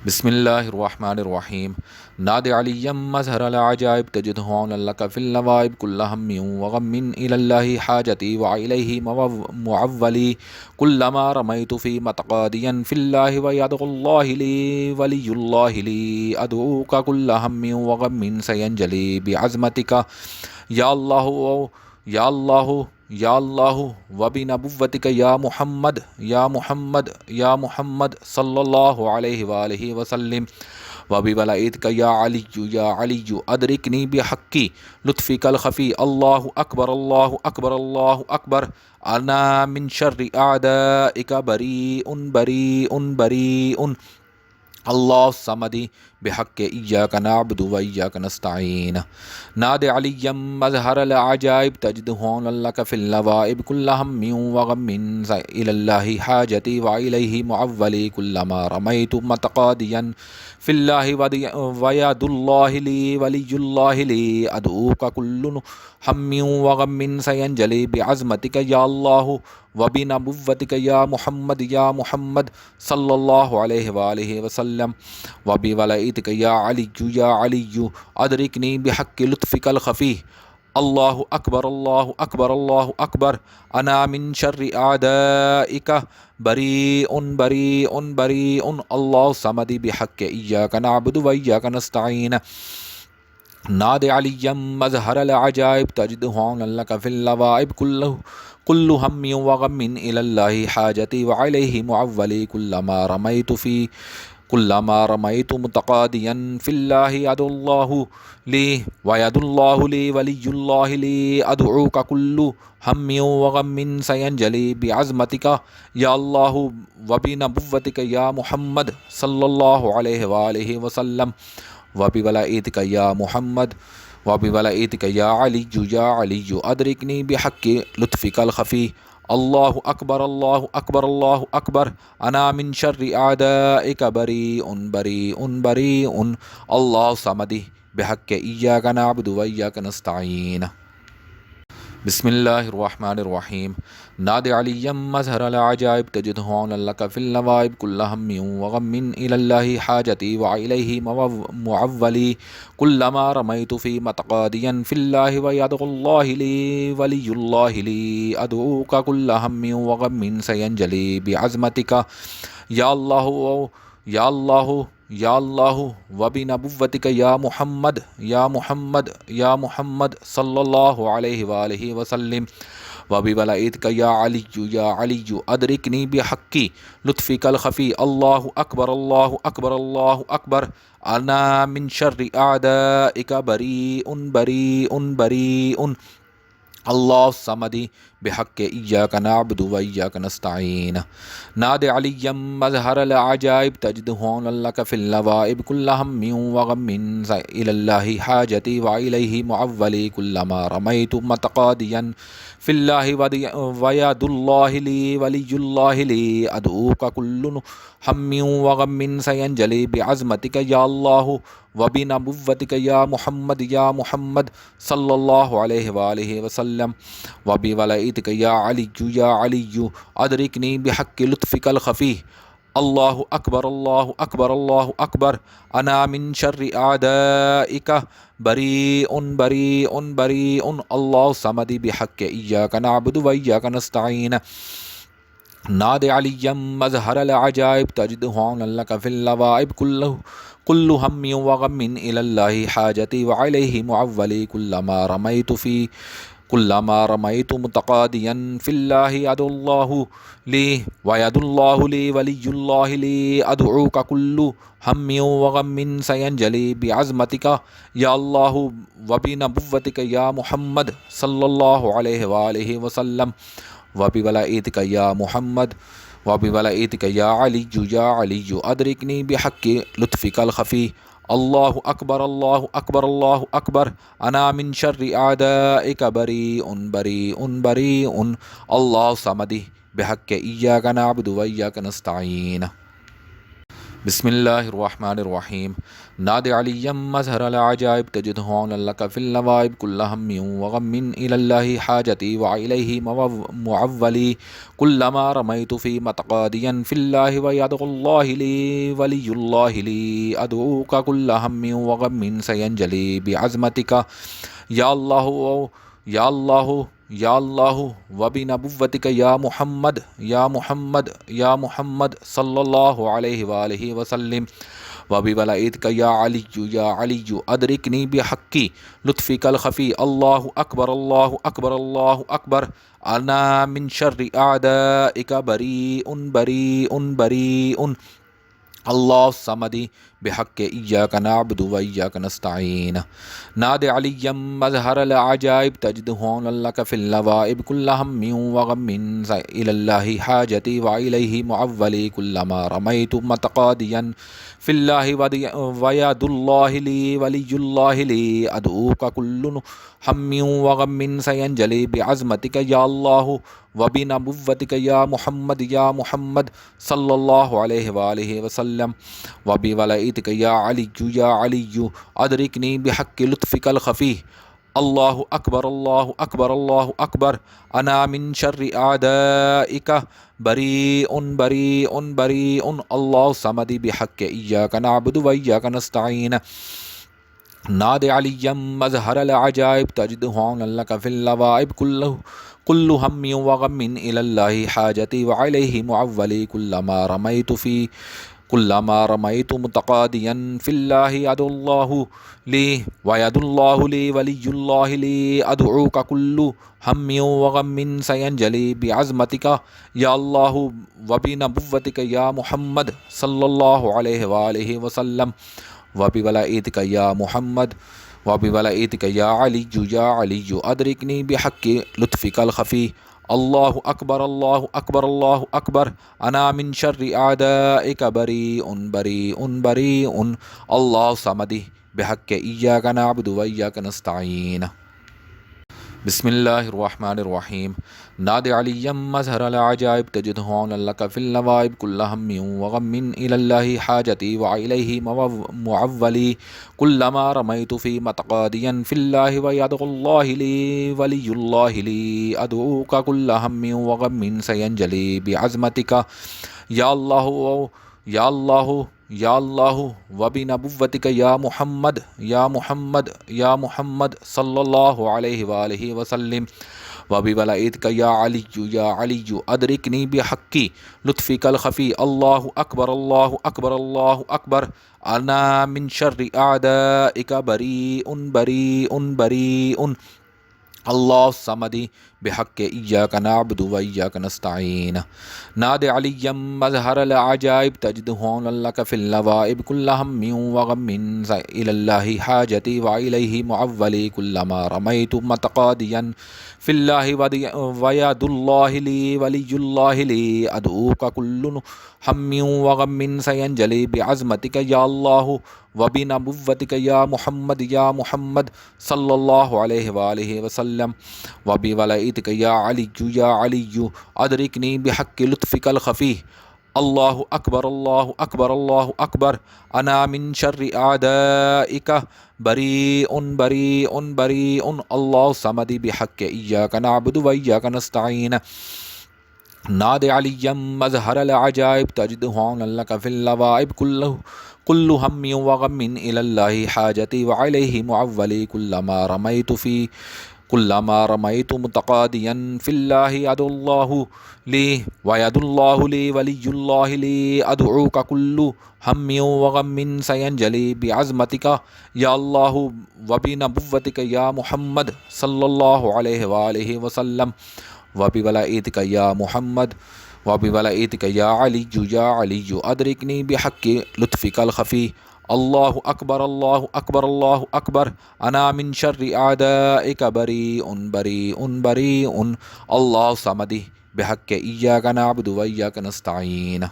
بسم الله الرحمن الرحيم. نادي عليا مظهر العجائب تجده عونا لك في النوائب كل هم وغم إلى الله حاجتي وإليه معولي كلما رميت في متقاديا في الله ويدعو الله لي ولي الله لي أدعوك كل هم وغم سينجلي بعزمتك یا اللہ یا اللہ یا اللہ وبنبوتک یا محمد یا محمد یا محمد صلی اللہ علیہ وآلہ وسلم وبولائتک یا علی یا علی ادرکنی بحقی لطفک الخفی اللہ اکبر اللہ اکبر اللہ اکبر انا من شر اعدائک بریء بریء بریء اللہ الصمد بحق ایاک نعبد و ایاک نستعین ناد علی مظہر العجائب تجد عونا لک فی النوائب کل ہم وغم الی اللہ حاجتی وإلیہ معولی کلما رمیت متقادیا فی اللہ وید اللہ لی ولی اللہ لی ادعوک کل ہم وغم سینجلی بعظمتک یا اللہ وبنبوتک یا محمد صلی اللہ علیہ وآلہ وسلم وبولائتک یا علی ادرکنی بحق لطفک الخفی اللہ اکبر اللہ اکبر اللہ اکبر انا من شر اعدائک بریء بریء بریء اللہ الصمد بحق ایاک نعبد و ایاک نستعین ناد علی مظہر العجائب تجد عونا لک فی النوائب کل ہم وغم الی اللہ حاجتی وعلیہ معولی کلما رمیت متقادیا فی اللہ ادعو اللہ لی وید اللہ لی ولی اللہ لی ادعوک کل ہم وغم سینجلی بعظمتک یا اللہ وبنبوتک یا محمد صلی اللہ علیہ وآلہ وسلم وبولائتک یا محمد وبولائتک یا علی ادرکنی بحق لطفک الخفی اللہ اکبر اللہ اکبر اللہ اکبر انا من شر اعدائک بریء بریء بریء اللہ الصمد بحق ایاک نعبد و ایاک نستعین بسم اللہ الرحمن الرحیم ناد علی مظہر العجائب تجد عونا لک فی النوائب کل ہم وغم الی اللہ حاجتی وإلیہ معولی کلما رمیت فی متقادیا فی اللہ ویدعو اللہ لی ولی اللہ لی ادعوک کل ہم وغم سینجلی بعظمتک یا اللہ یا اللہ یا اللہ وبنبوتک یا محمد یا محمد یا محمد صلی اللہ علیہ وآلہ وسلم وبولائتک یا علی ادرکنی بحقی لطفک الخفی اللہ اکبر اللہ اکبر اللہ اکبر انا من شر اعدائک بریء بریء بریء اللہ الصمد بحق ایاک نعبد و ایاک نستعین ناد علی مظہر العجائب تجد عونا لک فی النوائب کل ہم وغم الی اللہ حاجتی وإلیہ معولی کلما رمیت متقادیا فی اللہ وید اللہ لی ولی اللہ لی ادعوک کل ہم وغم سینجلی بعظمتک یا اللہ وبنبوتک یا محمد صلی اللہ علیہ وآلہ وسلم وبولائتک یا علی ادرکنی بحق لطفک الخفی اللہ اکبر اللہ اکبر اللہ اکبر انا من شر اعدائک بریء بریء بریء اللہ الصمد بحق ایاک نعبد و ایاک نستعین ناد علی مظہر العجائب تجد عونا لک فی النوائب کل ہم وغم الی اللہ حاجتی وعلیہ معولی کلما رمیت متقادیا فی اللہ ادعو اللہ لی وید اللہ لی ولی اللہ لی ادعوک کل ہم وغم سینجلی بعظمتک یا اللہ وبنبوتک یا محمد صلی اللہ علیہ وآلہ وسلم وبولائتک یا محمد وبولائتک یا علی ادرکنی بحق لطفک الخفی اللہ اکبر اللہ اکبر اللہ اکبر انا من شر اعدائک بریء بریء بریء اللہ الصمد بحق ایاک نعبد و ایاک نستعین بسم اللہ الرحمن الرحیم ناد علی مظہر العجائب تجد ہون لک فی النوائب کل ہم وغم الی اللہ حاجتی وعلیہ معولی کلما رمیت فی متقادیا فی اللہ ویدغ اللہ لی ولی اللہ لی ادعوک کل ہم وغم سینجلی بعظمتک یا اللہ یا اللہ یا اللہ وبنبوتک یا محمد یا محمد یا محمد صلی اللہ علیہ وآلہ وسلم وبولائتک یا علی ادرکنی بحقی لطفک الخفی اللہ اکبر اللہ اکبر اللہ اکبر انا من شر اعدائک بریء بریء بریء اللہ الصمد بحق ایاک نعبد و ایاک نستعین ناد علی مظہر العجائب تجد ہون لک فی النوائب کل ہم وغم الی اللہ حاجتی وعلیہ معولی کلما رمیت متقادیا فی اللہ وید اللہ لی ولی اللہ لی ادعوک کل ہم وغم سینجلی بعظمتک یا اللہ وبنبوتک یا محمد صلی اللہ علیہ وآلہ وسلم وبولائتک یا علی ادرکنی بحق لطفک الخفی اللہ اکبر اللہ اکبر اللہ اکبر انا من شر اعدائک بریء بریء بریء اللہ الصمد بحق ایاک نعبد و ایاک نستعین ناد علی مظہر العجائب تجد ہون لک فی النوائب کل ہم وغم الی اللہ حاجتی وعلیہ معولی کلما رمیت متقادیا فی اللہ ید اللہ لی وید اللہ لی ولی اللہ لی ادعوک کل ہم وغم سینجلی بعظمتک یا اللہ وبنبوتک یا محمد صلی اللہ علیہ وآلہ وسلم وبولائتک یا محمد وبولائتک یا علی ادرکنی بحق لطفک الخفی اللہ اکبر اللہ اکبر اللہ اکبر انا من شر اعدائک بریء بریء بریء اللہ الصمد بحق ایاک نعبد و ایاک نستعین بسم اللہ الرحمن الرحیم ناد علی مظہر العجائب تجد ہون لک فی النوائب کل ہم وغم الی اللہ حاجتی وعلیہ معولی کلما رمیت فی متقادیا فی اللہ ویدغ اللہ لی ولی اللہ لی ادعوک کل ہم وغم سینجلی بعظمتک یا اللہ یا اللہ یا اللہ وبنبوتک یا محمد یا محمد یا محمد صلی اللہ علیہ وآلہ وسلم وبولائتک یا علی ادرکنی بحقی لطفک الخفی اللہ اکبر اللہ اکبر اللہ اکبر انا من شر اعدائک بریء بریء بریء اللہ الصمد بحق ایاک نعبد و ایاک نستعین ناد علی مظہر العجائب تجد ہون لک فی النوائب کل ہم وغم الی اللہ حاجتی وعلیہ معولی کلما رمیت متقادیا فی اللہ وید اللہ لی ولی اللہ لی ادعوک کل ہم وغم سینجلی بعظمتک یا اللہ وبنبوتک یا محمد صلی اللہ علیہ وآلہ وسلم وبولائتک یا علی ادرکنی بحق لطفک الخفی اللہ اکبر اللہ اکبر اللہ اکبر انا من شر اعدائک بریء بریء بریء اللہ الصمد بحق ایاک نعبد و ایاک نستعین ناد علی مظہر العجائب تجد ہون لک فی النوائب کل ہم وغم الی اللہ حاجتی وعلیہ معولی کلما رمیت متقادیا فی اللہ ید اللہ لی وید اللہ لی ولی اللہ لی ادعوک کل ہم وغم سینجلی بعظمتک یا اللہ وبنبوتک یا محمد صلی اللہ علیہ وآلہ وسلم وبولائتک یا محمد وبولائتک یا علی ادرکنی بحق لطفک الخفی اللہ اکبر اللہ اکبر اللہ اکبر انا من شر اعدائک بریء بریء بریء اللہ الصمد بحق ایاک نعبد و ایاک نستعین